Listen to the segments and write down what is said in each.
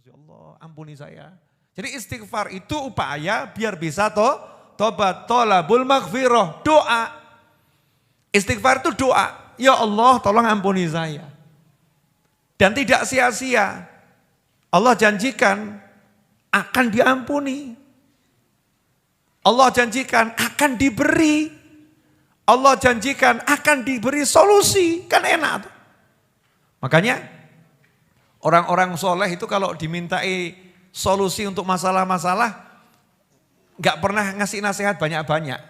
Ya Allah, ampuni saya. Jadi istighfar itu upaya biar bisa tobat, tolabul maghfirah, doa. Istighfar itu doa. Ya Allah, tolong ampuni saya. Dan tidak sia-sia. Allah janjikan akan diampuni. Allah janjikan akan diberi. Allah janjikan akan diberi solusi. Kan enak tuh. Makanya orang-orang soleh itu kalau dimintai solusi untuk masalah-masalah gak pernah ngasih nasihat banyak-banyak.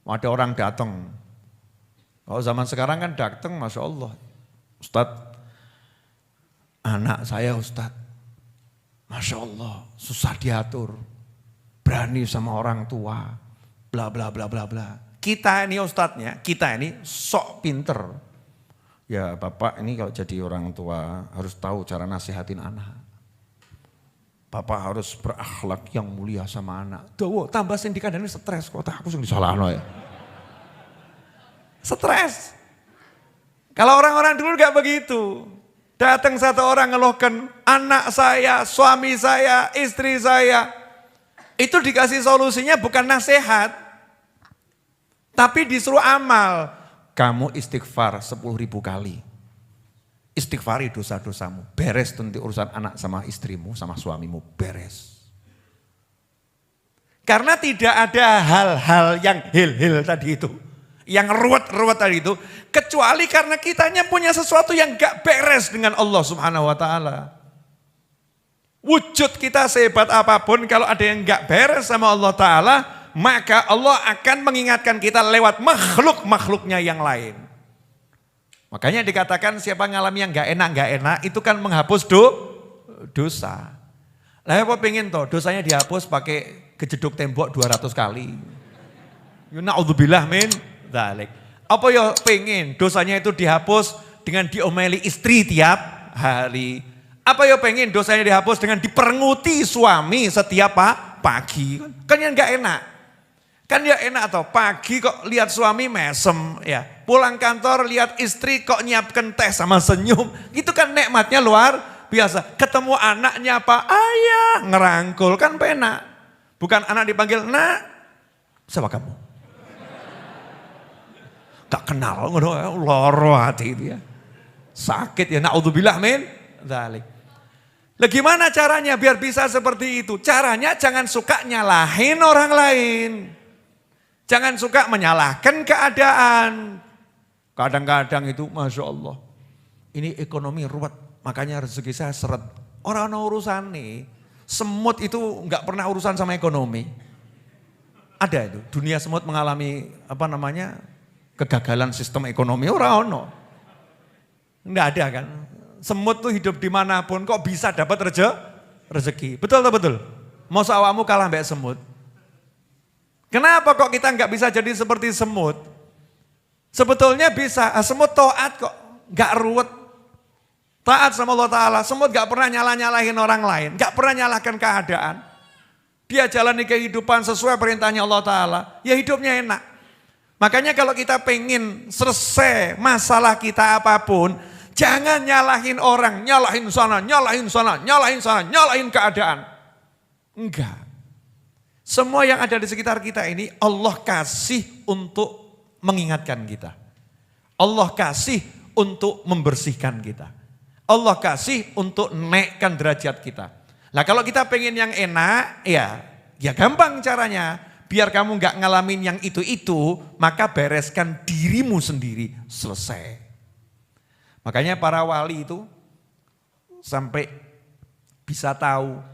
Ada orang datang. Kalau zaman sekarang kan datang, Masya Allah. Ustadz, anak saya Ustadz, Masya Allah susah diatur. Berani sama orang tua, bla bla bla bla bla. Kita ini ustadznya, kita ini sok pinter. Ya Bapak ini kalau jadi orang tua harus tahu cara nasihatin anak. Bapak harus berakhlak yang mulia sama anak. Tuh, tambah sindikan ini stres kok, aku sing disalahno ya. Stres. Kalau orang-orang dulu gak begitu. Datang satu orang ngeluhkan anak saya, suami saya, istri saya. Itu dikasih solusinya bukan nasihat. Tapi disuruh amal. Kamu istighfar 10.000 kali. Istighfari dosa-dosamu. Beres nanti urusan anak sama istrimu, sama suamimu. Beres. Karena tidak ada hal-hal yang hil-hil tadi itu. Yang ruwet-ruwet tadi itu. Kecuali karena kitanya punya sesuatu yang gak beres dengan Allah Subhanahu wa ta'ala. Wujud kita sehebat apapun kalau ada yang gak beres sama Allah Ta'ala, maka Allah akan mengingatkan kita lewat makhluk-makhluknya yang lain. Makanya dikatakan siapa ngalami yang gak enak itu kan menghapus dosa. Lah apa pengen toh dosanya dihapus pakai kejeduk tembok 200 kali. Na'udzubillah min dzalik. Apa ya pengen dosanya itu dihapus dengan diomeli istri tiap hari. Apa ya pengen dosanya dihapus dengan diperenguti suami setiap pagi. Kan yang gak enak. Kan ya enak toh pagi kok lihat suami mesem ya. Pulang kantor lihat istri kok nyiapkan teh sama senyum. Itu kan nikmatnya luar biasa. Ketemu anaknya apa? Ayah ngerangkul kan penak. Bukan anak dipanggil nak. Siapa kamu? Gak kenal loro hati itu ya. Sakit ya na'udzubillah min dzalik. Lah gimana caranya biar bisa seperti itu? Caranya jangan suka nyalahin orang lain. Jangan suka menyalahkan keadaan. Kadang-kadang itu Masya Allah. Ini ekonomi ruwet, makanya rezeki saya seret. Orang urusan nih, semut itu enggak pernah urusan sama ekonomi. Ada itu, dunia semut mengalami kegagalan sistem ekonomi. Orang enggak ada kan. Semut tuh hidup dimanapun kok bisa dapat rezeki. Betul atau betul? Mau awakmu kalah mbak semut. Kenapa kok kita nggak bisa jadi seperti semut? Sebetulnya bisa, semut taat kok, nggak ruwet. Taat sama Allah Ta'ala, semut nggak pernah nyalahin orang lain, nggak pernah nyalahkan keadaan. Dia jalani kehidupan sesuai perintahnya Allah Ta'ala, ya hidupnya enak. Makanya kalau kita pengen selesai masalah kita apapun, jangan nyalahin orang, nyalahin sana, nyalahin sana, nyalahin sana, nyalahin keadaan. Enggak. Semua yang ada di sekitar kita ini Allah kasih untuk mengingatkan kita. Allah kasih untuk membersihkan kita. Allah kasih untuk naikkan derajat kita. Nah kalau kita pengen yang enak, ya gampang caranya. Biar kamu gak ngalamin yang itu, maka bereskan dirimu sendiri, selesai. Makanya para wali itu sampai bisa tahu,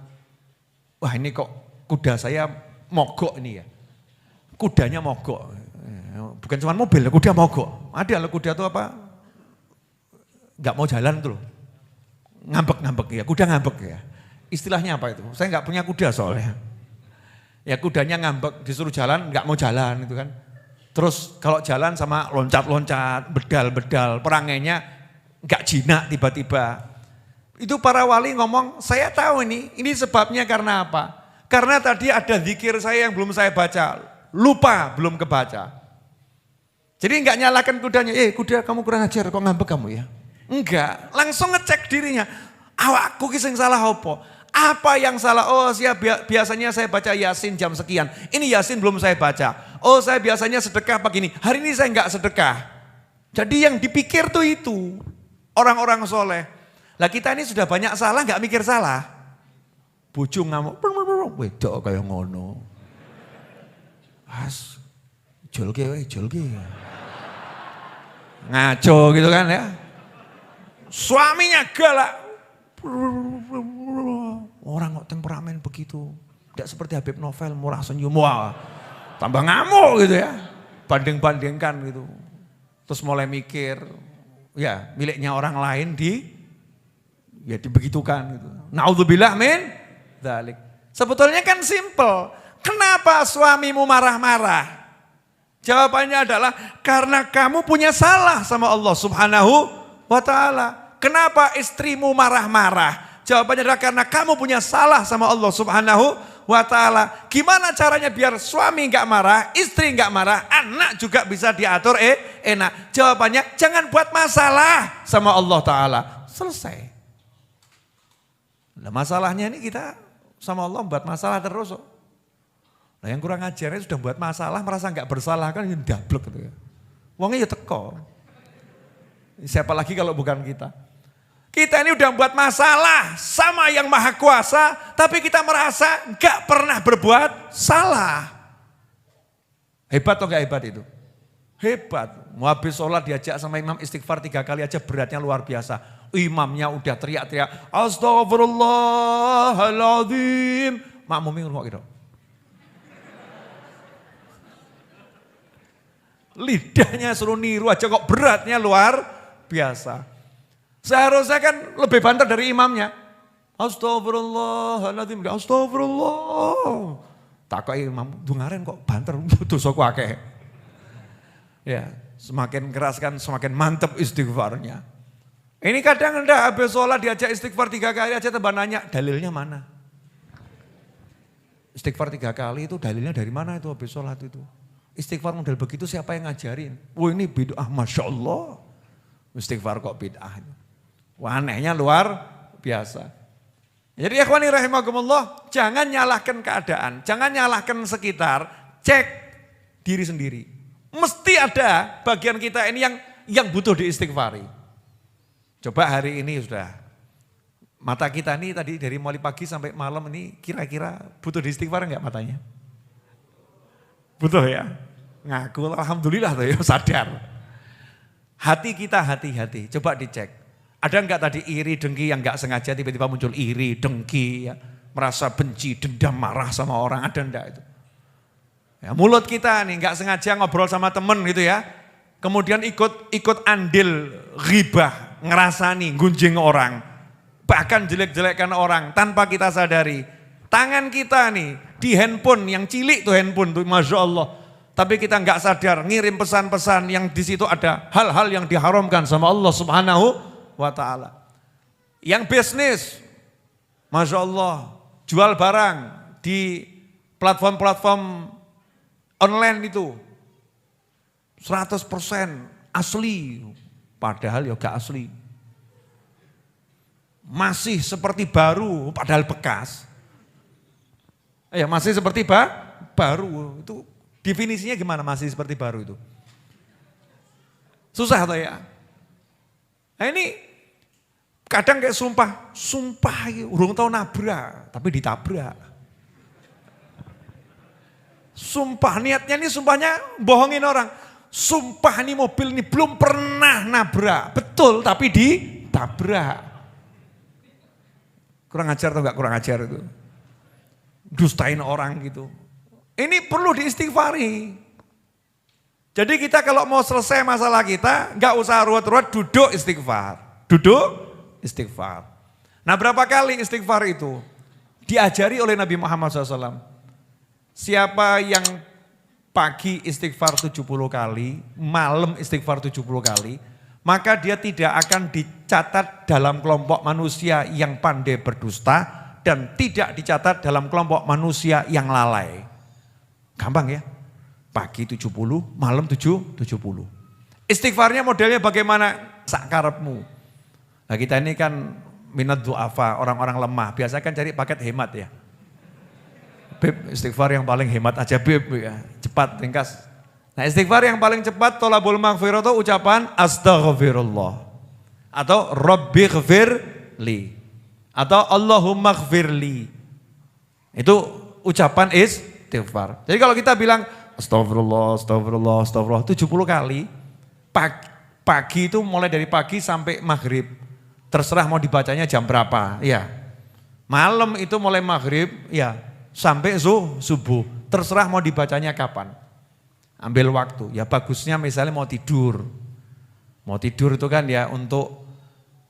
wah ini kok kuda saya mogok ini ya. Kudanya mogok. Bukan cuma mobil, kuda mogok. Ada loh kuda itu apa? Gak mau jalan tuh loh. Ngambek-ngambek ya, kuda ngambek ya. Istilahnya apa itu? Saya gak punya kuda soalnya. Ya kudanya ngambek, disuruh jalan gak mau jalan itu kan. Terus kalau jalan sama loncat-loncat, bedal-bedal, perangainya gak jinak tiba-tiba. Itu para wali ngomong, saya tahu ini sebabnya karena apa? Karena tadi ada zikir saya yang belum saya baca, lupa belum kebaca. Jadi enggak nyalakan kudanya, kuda kamu kurang ajar kok ngambek kamu ya. Enggak, langsung ngecek dirinya, awakku ki sing salah apa? Apa yang salah? Oh biasanya saya baca Yasin jam sekian. Ini Yasin belum saya baca. Oh saya biasanya sedekah begini. Hari ini saya enggak sedekah. Jadi yang dipikir tuh itu. Orang-orang soleh. Lah kita ini sudah banyak salah enggak mikir salah. Bojo ngamuk. Wedok kayak ngono. As. Jolke. Ngaco gitu kan ya. Suaminya galak. Orang kok temperamen begitu. Tidak seperti Habib Novel, murah senyum. Wah, tambah ngamuk gitu ya. Banding-bandingkan gitu. Terus mulai mikir, ya miliknya orang lain dibegitukan gitu. Naudzubillah min dzalik. Sebetulnya kan simple. Kenapa suamimu marah-marah? Jawabannya adalah karena kamu punya salah sama Allah Subhanahu wa ta'ala. Kenapa istrimu marah-marah? Jawabannya adalah karena kamu punya salah sama Allah Subhanahu wa ta'ala. Gimana caranya biar suami enggak marah, istri enggak marah, anak juga bisa diatur enak? Jawabannya jangan buat masalah sama Allah ta'ala. Selesai. Nah, masalahnya ini kita sama Allah buat masalah terus. Nah yang kurang ajarnya sudah buat masalah, merasa enggak bersalah kan yang dablek gitu ya. Wongnya ya teko. Siapa lagi kalau bukan kita? Kita ini udah buat masalah sama yang maha kuasa, tapi kita merasa gak pernah berbuat salah. Hebat atau gak hebat itu? Hebat. Mau habis sholat diajak sama imam istighfar 3 kali aja beratnya luar biasa. Imamnya udah teriak-teriak, Astagfirullahaladzim. Makmumnya ngomong gitu. Lidahnya suruh niru aja kok beratnya luar biasa. Seharusnya kan lebih banter dari imamnya. Astagfirullahaladzim, astagfirullah. Takoki imam, dungaren kok banter, dosaku akeh. Ya, semakin keras kan semakin mantep istighfarnya. Ini kadang enggak habis sholat diajak istighfar 3 kali aja tambah nanya, dalilnya mana? Istighfar 3 kali itu dalilnya dari mana itu habis sholat itu? Istighfar model begitu siapa yang ngajarin? Wah ini bid'ah, Masya Allah. Istighfar kok bid'ah. Wah anehnya luar biasa. Jadi ikhwani rahimakumullah, jangan nyalahkan keadaan, jangan nyalahkan sekitar, cek diri sendiri. Mesti ada bagian kita ini yang butuh diistighfari. Coba hari ini sudah, mata kita ini tadi dari mulai pagi sampai malam ini kira-kira butuh diistighfar enggak matanya? Butuh ya? Ngaku alhamdulillah tuh ya sadar. Hati kita hati-hati, coba dicek. Ada enggak tadi iri, dengki yang enggak sengaja tiba-tiba muncul iri, dengki, ya, merasa benci, dendam, marah sama orang, ada enggak itu? Ya, mulut kita nih enggak sengaja ngobrol sama temen gitu ya, kemudian ikut andil ghibah, ngerasani, gunjing orang, bahkan jelek-jelekkan orang tanpa kita sadari. Tangan kita nih di handphone yang cilik tuh handphone tuh, Masya Allah. Tapi kita enggak sadar ngirim pesan-pesan yang di situ ada hal-hal yang diharamkan sama Allah Subhanahu wa ta'ala. Yang bisnis, Masya Allah, jual barang di platform-platform online itu 100% asli, padahal ya gak asli. Masih seperti baru, padahal bekas. Ya masih seperti baru, itu definisinya gimana masih seperti baru itu? Susah atau ya? Nah ini kadang kayak sumpah urung tau nabrak, tapi ditabrak. Sumpah niatnya ini sumpahnya bohongin orang. Sumpah nih mobil ini belum pernah nabrak, betul tapi ditabrak. Kurang ajar atau enggak kurang ajar itu? Dustain orang gitu. Ini perlu diistighfari. Jadi kita kalau mau selesai masalah kita, enggak usah ruwet-ruwet, duduk istighfar. Duduk istighfar. Nah berapa kali istighfar itu? Diajari oleh Nabi Muhammad SAW. Siapa yang pagi istighfar 70 kali, malam istighfar 70 kali, maka dia tidak akan dicatat dalam kelompok manusia yang pandai berdusta dan tidak dicatat dalam kelompok manusia yang lalai. Gampang ya? Pagi 70, malam 70. Istighfarnya modelnya bagaimana? Sakarepmu. Nah kita ini kan minat du'afa, orang-orang lemah. Biasa kan cari paket hemat ya. Beb, istighfar yang paling hemat aja Beb, ya. Cepat, ringkas. Nah istighfar yang paling cepat, tolabul maghfirah itu ucapan astaghfirullah. Atau Rabbi ghfirli. Atau Allahumma ghfirli. Itu ucapan istighfar. Jadi kalau kita bilang astagfirullah, astagfirullah, astagfirullah 70 kali. Pagi itu mulai dari pagi sampai maghrib. Terserah mau dibacanya jam berapa, ya. Malam itu mulai maghrib, ya, sampai subuh. Terserah mau dibacanya kapan. Ambil waktu, ya bagusnya misalnya mau tidur. Mau tidur itu kan ya untuk,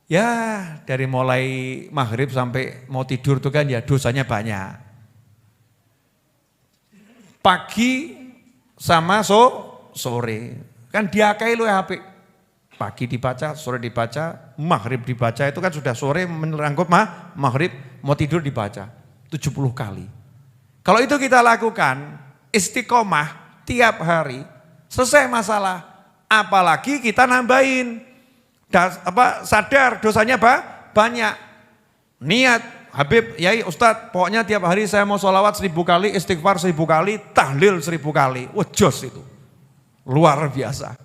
ya dari mulai maghrib sampai mau tidur itu kan ya dosanya banyak. Pagi sama sore, kan diakai lu ya HP. Pagi dibaca, sore dibaca, maghrib dibaca, itu kan sudah sore menyerangkut maghrib, mau tidur dibaca 70 kali. Kalau itu kita lakukan, istiqomah tiap hari, selesai masalah. Apalagi kita nambahin, sadar dosanya banyak. Niat, Habib, Yai, Ustadz, pokoknya tiap hari saya mau sholawat 1000 kali, istighfar 1000 kali, tahlil 1000 kali. Wah jos itu, luar biasa.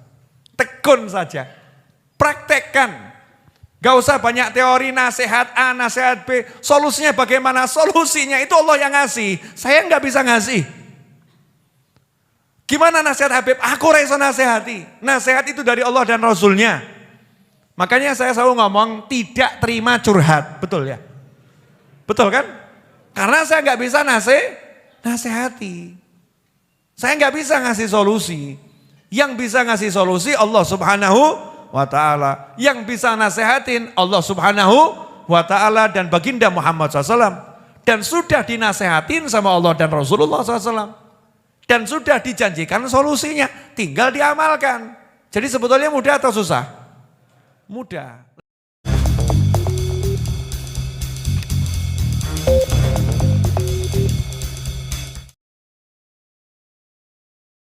Tekun saja. Praktekkan, gak usah banyak teori, nasihat A, nasihat B, solusinya bagaimana? Solusinya itu Allah yang ngasih, saya gak bisa ngasih. Gimana nasihat Habib? Aku rasa nasihati, nasihat itu dari Allah dan Rasulnya. Makanya saya selalu ngomong tidak terima curhat, betul ya? Betul kan? Karena saya gak bisa nasihati, saya gak bisa ngasih solusi. Yang bisa ngasih solusi Allah Subhanahu wa ta'ala. Yang bisa nasehatin Allah Subhanahu wa ta'ala dan baginda Muhammad SAW. Dan sudah dinasehatin sama Allah dan Rasulullah SAW. Dan sudah dijanjikan solusinya, tinggal diamalkan. Jadi sebetulnya mudah atau susah? Mudah.